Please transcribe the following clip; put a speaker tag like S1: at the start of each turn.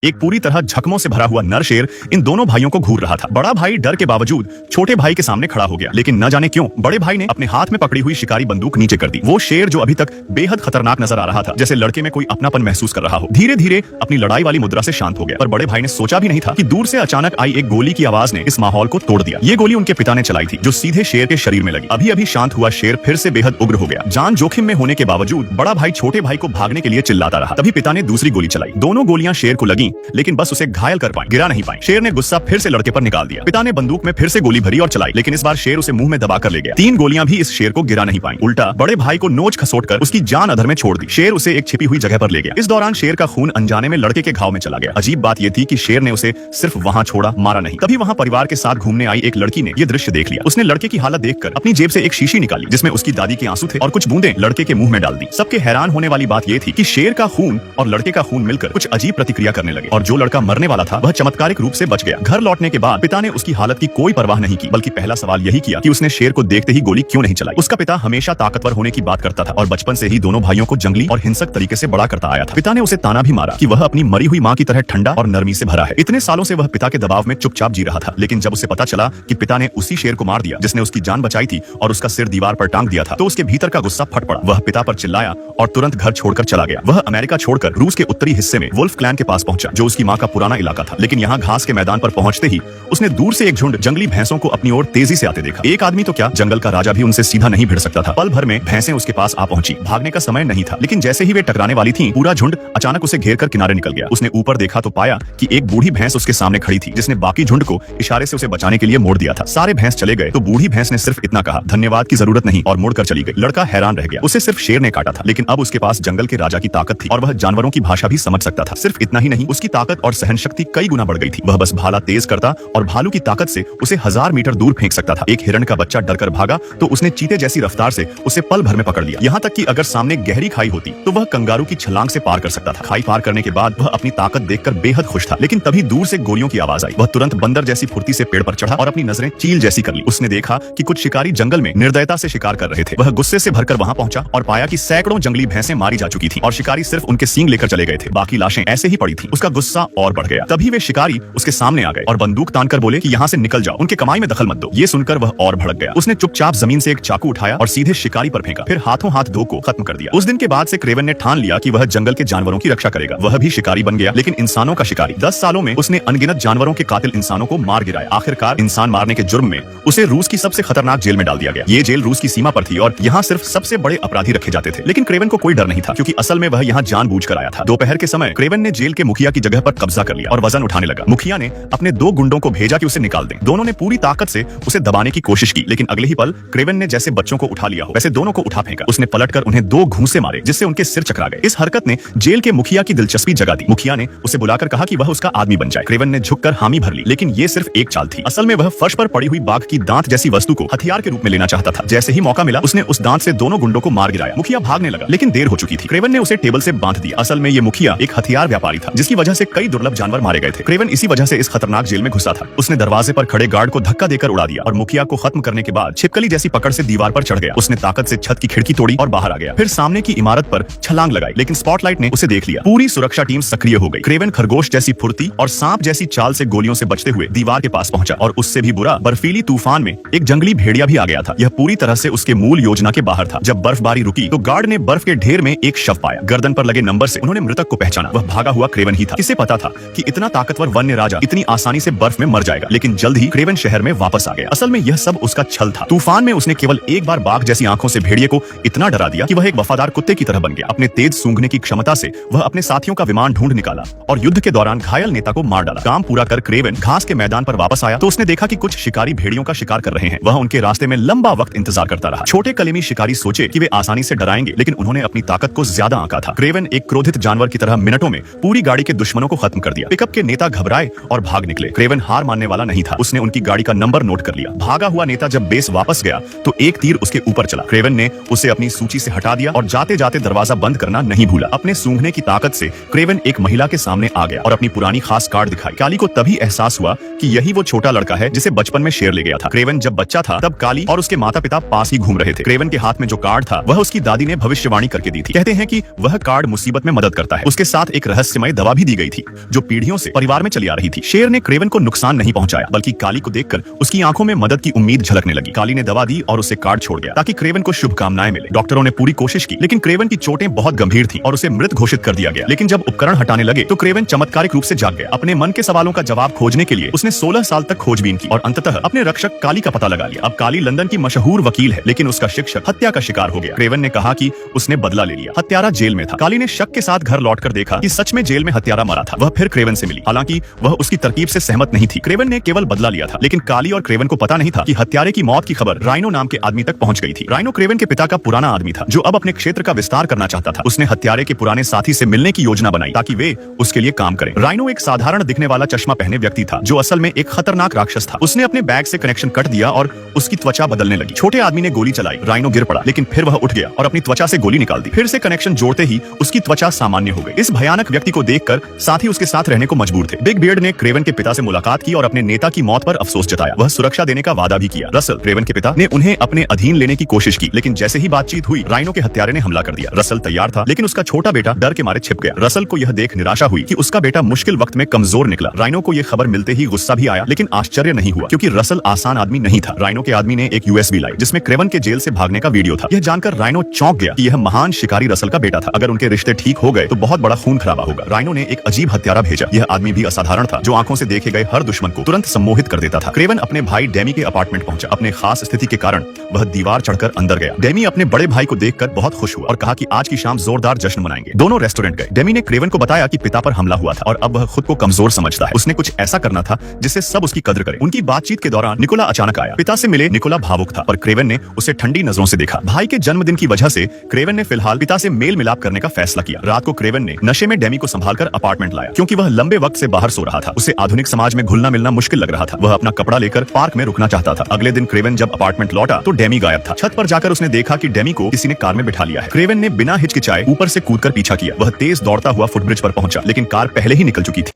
S1: एक पूरी तरह जख्मों से भरा हुआ नर शेर इन दोनों भाइयों को घूर रहा था। बड़ा भाई डर के बावजूद छोटे भाई के सामने खड़ा हो गया, लेकिन न जाने क्यों बड़े भाई ने अपने हाथ में पकड़ी हुई शिकारी बंदूक नीचे कर दी। वो शेर जो अभी तक बेहद खतरनाक नजर आ रहा था, जैसे लड़के में कोई अपनापन महसूस कर रहा हो, धीरे धीरे अपनी लड़ाई वाली मुद्रा से शांत हो गया। पर बड़े भाई ने सोचा भी नहीं था कि दूर से अचानक आई एक गोली की आवाज ने इस माहौल को तोड़ दिया। ये गोली उनके पिता ने चलाई थी, जो सीधे शेर के शरीर में लगी। अभी अभी शांत हुआ शेर फिर से बेहद उग्र हो गया। जान जोखिम में होने के बावजूद बड़ा भाई छोटे भाई को भागने के लिए चिल्लाता रहा। तभी पिता ने दूसरी गोली चलाई। दोनों गोलियां शेर को लगी, लेकिन बस उसे घायल कर पाए, गिरा नहीं पाए। शेर ने गुस्सा फिर से लड़के पर निकाल दिया। पिता ने बंदूक में फिर से गोली भरी और चलाई, लेकिन इस बार शेर उसे मुंह में दबा कर ले गया। 3 गोलियां भी इस शेर को गिरा नहीं पाई, उल्टा बड़े भाई को नोच खसोट कर उसकी जान अधर में छोड़ दी। शेर उसे एक छिपी हुई जगह पर ले गया। इस दौरान शेर का खून अनजाने में लड़के के घाव में चला गया। अजीब बात यह थी कि शेर ने उसे सिर्फ वहां छोड़ा, मारा नहीं। तभी वहां परिवार के साथ घूमने आई एक लड़की ने यह दृश्य देख लिया। उसने लड़के की हालत देखकर अपनी जेब से एक शीशी निकाली, जिसमें उसकी दादी के आंसू थे, और कुछ बूंदें लड़के के मुंह में डाल दी। सबके हैरान होने वाली बात यह थी कि शेर का खून और लड़के का खून मिलकर कुछ अजीब प्रतिक्रिया करने लगे, और जो लड़का मरने वाला था वह चमत्कारिक रूप से बच गया। घर लौटने के बाद पिता ने उसकी हालत की कोई परवाह नहीं की, बल्कि पहला सवाल यही किया कि उसने शेर को देखते ही गोली क्यों नहीं चलाई। उसका पिता हमेशा ताकतवर होने की बात करता था और बचपन से ही दोनों भाइयों को जंगली और हिंसक तरीके से बड़ा करता आया था। पिता ने उसे ताना भी मारा कि वह अपनी मरी हुई मां की तरह ठंडा और नरमी से भरा है। इतने सालों से वह पिता के दबाव में चुपचाप जी रहा था, लेकिन जब उसे पता चला कि पिता ने उसी शेर को मार दिया जिसने उसकी जान बचाई थी और उसका सिर दीवार पर टांग दिया था, तो उसके भीतर का गुस्सा फट पड़ा। वह पिता पर चिल्लाया और तुरंत घर छोड़कर चला गया। वह अमेरिका छोड़कर रूस के उत्तरी हिस्से में वुल्फ क्लैन के पास पहुंचा, जो उसकी मां का पुराना इलाका था। लेकिन यहाँ घास के मैदान पर पहुंचते ही उसने दूर से एक झुंड जंगली भैंसों को अपनी ओर तेजी से आते देखा। एक आदमी तो क्या, जंगल का राजा भी उनसे सीधा नहीं भिड़ सकता था। पल भर में भैंसें उसके पास आ पहुंची। भागने का समय नहीं था, लेकिन जैसे ही वे टकराने वाली थीं, पूरा झुंड अचानक उसे घेर कर किनारे निकल गया। उसने ऊपर देखा तो पाया कि एक बूढ़ी भैंस उसके सामने खड़ी थी, जिसने बाकी झुंड को इशारे से उसे बचाने के लिए मोड़ दिया था। सारे भैंस चले गए तो बूढ़ी भैंस ने सिर्फ इतना कहा, धन्यवाद की जरूरत नहीं, और मुड़कर चली गई। लड़का हैरान रह गया। उसे सिर्फ शेर ने काटा था, लेकिन अब उसके पास जंगल के राजा की ताकत थी और वह जानवरों की भाषा भी समझ सकता था। सिर्फ इतना ही नहीं, उसकी ताकत और सहन शक्ति कई गुना बढ़ गई थी। वह बस भाला तेज करता और भालू की ताकत से उसे 1000 मीटर दूर फेंक सकता था। एक हिरण का बच्चा डरकर भागा तो उसने चीते जैसी रफ्तार से उसे पल भर में पकड़ लिया। यहाँ तक कि अगर सामने गहरी खाई होती तो वह कंगारू की छलांग से पार कर सकता था। खाई पार करने के बाद वह अपनी ताकत देखकर बेहद खुश था, लेकिन तभी दूर से गोलियों की आवाज आई। वह तुरंत बंदर जैसी फुर्ती से पेड़ पर चढ़ा और अपनी नजरें चील जैसी कर ली। उसने देखा कि कुछ शिकारी जंगल में निर्दयता से शिकार कर रहे थे। वह गुस्से से भरकर वहां पहुंचा और पाया कि सैकड़ों जंगली भैंसें मारी जा चुकी थी और शिकारी सिर्फ उनके सींग लेकर चले गए थे। बाकी लाशें ऐसे ही पड़ी थी। उसका गुस्सा और बढ़ गया। तभी वे शिकारी उसके सामने आ गए और बंदूक तानकर बोले कि यहाँ से निकल जाओ, उनके कमाई में दखल मत दो। ये सुनकर वह और भड़क गया। उसने चुपचाप जमीन से एक चाकू उठाया और सीधे शिकारी पर फेंका, फिर हाथों हाथ 2 को खत्म कर दिया। उस दिन के बाद से क्रेवन ने ठान लिया कि वह जंगल के जानवरों की रक्षा करेगा। वह भी शिकारी बन गया, लेकिन इंसानों का शिकारी। 10 सालों में उसने अनगिनत जानवरों के कातिल इंसानों को मार गिराया। आखिरकार इंसान मारने के जुर्म में उसे रूस की सबसे खतरनाक जेल में डाल दिया गया। ये जेल रूस की सीमा पर थी और यहाँ सिर्फ सबसे बड़े अपराधी रखे जाते थे। लेकिन क्रेवन को कोई डर नहीं था, क्योंकि असल में वह यहाँ जानबूझकर आया था। दोपहर के समय क्रेवन ने जेल के मुखिया की जगह पर कब्जा कर लिया और वजन उठाने लगा। मुखिया ने अपने 2 गुंडों को भेजा कि उसे निकाल दें। दोनों ने पूरी ताकत से उसे दबाने की कोशिश की, लेकिन अगले ही पल क्रेवन ने जैसे बच्चों को उठा लिया हो वैसे दोनों को उठा फेंका। उसने पलटकर उन्हें 2 घूंसे मारे, जिससे उनके सिर चकरा गए। इस हरकत ने जेल के मुखिया की दिलचस्पी जगा दी। मुखिया ने उसे बुलाकर कहा कि वह उसका आदमी बन जाए। क्रेवन ने झुककर हामी भर ली, लेकिन ये सिर्फ एक चाल थी। असल में वह फर्श पर पड़ी हुई बाघ की दांत जैसी वस्तु को हथियार के रूप में लेना चाहता था। जैसे ही मौका मिला, उसने उस दांत से दोनों गुंडों को मार गिराया। मुखिया भागने लगा, लेकिन देर हो चुकी थी। क्रेवन ने उसे टेबल से बांध दिया। असल में ये मुखिया एक हथियार व्यापारी था, जिसकी वजह से कई दुर्लभ जानवर मारे गए थे। क्रेवन इसी वजह से इस खतरनाक जेल में घुसा था। उसने दरवाजे पर खड़े गार्ड को धक्का देकर उड़ा दिया और मुखिया को खत्म करने के बाद छिपकली जैसी पकड़ से दीवार पर चढ़ गया। उसने ताकत से छत की खिड़की तोड़ी और बाहर आ गया। फिर सामने की इमारत पर छलांग लगाई, लेकिन स्पॉटलाइट ने उसे देख लिया। पूरी सुरक्षा टीम सक्रिय हो गई। क्रेवन खरगोश जैसी फुर्ती और सांप जैसी चाल से गोलियों से बचते हुए दीवार के पास पहुंचा, और उससे भी बुरा बर्फीली तूफान में एक जंगली भेड़िया भी आ गया था। यह पूरी तरह से उसके मूल योजना के बाहर था। जब बर्फबारी रुकी तो गार्ड ने बर्फ के ढेर में एक शव पाया। गर्दन पर लगे नंबर से उन्होंने मृतक को पहचाना। वह भागा हुआ क्रेवन ही था। किसे पता था कि इतना ताकतवर वन्य राजा इतनी आसानी से बर्फ में मर जाएगा। लेकिन जल्द ही क्रेवन शहर में वापस आ गया। असल में यह सब उसका छल था। तूफान में उसने केवल एक बार बाघ जैसी आंखों से भेड़िए को इतना डरा दिया कि वह एक वफादार कुत्ते की तरह बन गया। अपने तेज सूंघने की क्षमता से वह अपने साथियों का विमान ढूंढ निकाला और युद्ध के दौरान घायल नेता को मार डाला। काम पूरा कर क्रेवन घास के मैदान पर वापस आया तो उसने देखा कि कुछ शिकारी भेड़ियों का शिकार कर रहे हैं। वह उनके रास्ते में लंबा वक्त इंतजार करता रहा। छोटे कलीमी शिकारी सोचे कि वे आसानी से डराएंगे, लेकिन उन्होंने अपनी ताकत को ज्यादा आंका था। क्रेवन एक क्रोधित जानवर की तरह मिनटों में पूरी गाड़ी के दुश्मनों को खत्म कर दिया। पिकअप के नेता घबराए और भाग निकले। क्रेवन हार मानने वाला नहीं था। उसने उनकी गाड़ी का नंबर नोट कर लिया। भागा हुआ नेता जब बेस वापस गया तो एक तीर उसके ऊपर चला। क्रेवन ने उसे अपनी सूची से हटा दिया और जाते जाते दरवाजा बंद करना नहीं भूला। अपने सूंघने की ताकत से क्रेवन एक महिला के सामने आ गया और अपनी पुरानी खास कार्ड दिखाई। काली को तभी एहसास हुआ कि यही वो छोटा लड़का है जिसे बचपन में शेर ले गया था। क्रेवन जब बच्चा था तब काली और उसके माता पिता पास ही घूम रहे थे। क्रेवन के हाथ में जो कार्ड था वह उसकी दादी ने भविष्यवाणी करके दी थी। कहते हैं कि वह कार्ड मुसीबत में मदद करता है। उसके साथ एक रहस्यमय दवा भी दी गई थी जो पीढ़ियों से परिवार में चली आ रही थी। शेर ने क्रेवन को नुकसान नहीं पहुंचाया, बल्कि काली को देखकर उसकी आंखों में मदद की उम्मीद झलकने लगी। काली ने दवा दी और उसे कार्ड छोड़ गया ताकि क्रेवन को शुभकामनाएं मिले। डॉक्टरों ने पूरी कोशिश की, लेकिन क्रेवन की चोटें बहुत गंभीर थीं और उसे मृत घोषित कर दिया गया। लेकिन जब उपकरण हटाने लगे तो क्रेवन चमत्कारिक रूप से जाग गया। अपने मन के सवालों का जवाब खोजने के लिए उसने 16 साल तक खोजबीन की और अंततः अपने रक्षक काली का पता लगा लिया। अब काली लंदन की मशहूर वकील है, लेकिन उसका शिक्षक हत्या का शिकार हो गया। क्रेवन ने कहा कि उसने बदला ले लिया। हत्यारा जेल में था। काली ने शक के साथ घर लौटकर देखा कि सच में जेल में हत्यारा मरा था। वह फिर क्रेवन से मिली, हालांकि वह उसकी तरकीब से सहमत नहीं थी। क्रेवन ने केवल बदला लिया था, लेकिन काली और क्रेवन को पता नहीं था कि हत्यारे की मौत की खबर राइनो नाम के आदमी तक पहुंच गई थी। राइनो क्रेवन के पिता का पुराना आदमी था जो अब अपने क्षेत्र का विस्तार करना चाहता था। उसने हत्यारे के पुराने साथी से मिलने की योजना बनाई ताकि वे उसके लिए काम करें। राइनो एक साधारण दिखने वाला चश्मा पहने व्यक्ति था जो असल में एक खतरनाक राक्षस था। उसने अपने बैग से कनेक्शन कट दिया और उसकी त्वचा बदलने लगी। छोटे आदमी ने गोली चलाई, राइनो गिर पड़ा, लेकिन फिर वह उठ गया और अपनी त्वचा से गोली निकाल दी। फिर से कनेक्शन जोड़ते ही उसकी त्वचा सामान्य हो गई। इस भयानक व्यक्ति को देखकर साथी उसके साथ रहने को मजबूर थे। बिग बियर्ड ने क्रेवन के पिता से मुलाकात की और अपने नेता की मौत पर अफसोस जताया। वह सुरक्षा देने का वादा भी किया। रसल, क्रेवन के पिता, ने उन्हें अपने अधीन लेने की कोशिश की, लेकिन जैसे ही बातचीत हुई राइनो के हत्यारे ने हमला कर दिया। रसल तैयार था, लेकिन उसका छोटा बेटा डर के मारे छिप गया। रसल को यह देख निराशा हुई कि उसका बेटा मुश्किल वक्त में कमजोर निकला। राइनो को यह खबर मिलते ही गुस्सा भी आया, लेकिन आश्चर्य नहीं हुआ क्योंकि रसल आसान आदमी नहीं था। राइनो के आदमी ने एक यूएसबी लाई जिसमें क्रेवन के जेल से भागने का वीडियो था। यह जानकर राइनो चौंक गया कि यह महान शिकारी रसल का बेटा था। अगर उनके रिश्ते ठीक हो गए तो बहुत बड़ा खून खराबा होगा। राइनो ने एक अजीब हत्यारा भेजा। यह आदमी भी असाधारण था जो आंखों से देखे गए हर दुश्मन को तुरंत सम्मोहित कर देता था। क्रेवन अपने भाई डेमी के अपार्टमेंट पहुंचा। अपने खास स्थिति के कारण वह दीवार चढ़कर अंदर गया। डेमी अपने बड़े भाई को देखकर बहुत खुश हुआ और कहा कि आज की शाम जोरदार जश्न मनाएंगे। दोनों रेस्टोरेंट गए। डेमी ने क्रेवन को बताया कि पिता पर हमला हुआ था और अब वह खुद को कमजोर समझता है। उसने कुछ ऐसा करना था जिससे सब उसकी कद्र करें। उनकी बातचीत के दौरान निकोला अचानक आया। पिता से मिले निकोला भावुक था और क्रेवन ने उसे ठंडी नजरों से देखा। भाई के जन्मदिन की वजह से क्रेवन ने फिलहाल पिता से मेल मिलाप करने का फैसला किया। रात को क्रेवन ने नशे में डेमी को संभालकर अपार्टमेंट लाया क्योंकि वह लंबे वक्त से बाहर सो रहा था। उसे आधुनिक समाज में घुलना मिलना मुश्किल लग रहा था। वह अपना कपड़ा लेकर पार्क में रुकना चाहता था। अगले दिन क्रेवन जब अपार्टमेंट लौटा तो डेमी गायब था। छत पर जाकर उसने देखा कि डेमी को किसी ने कार में बिठा लिया है। क्रेवन ने बिना हिचकिचाए ऊपर से कूदकर पीछा किया। वह तेज दौड़ता हुआ फुटब्रिज पर पहुंचा, लेकिन कार पहले ही निकल चुकी थी।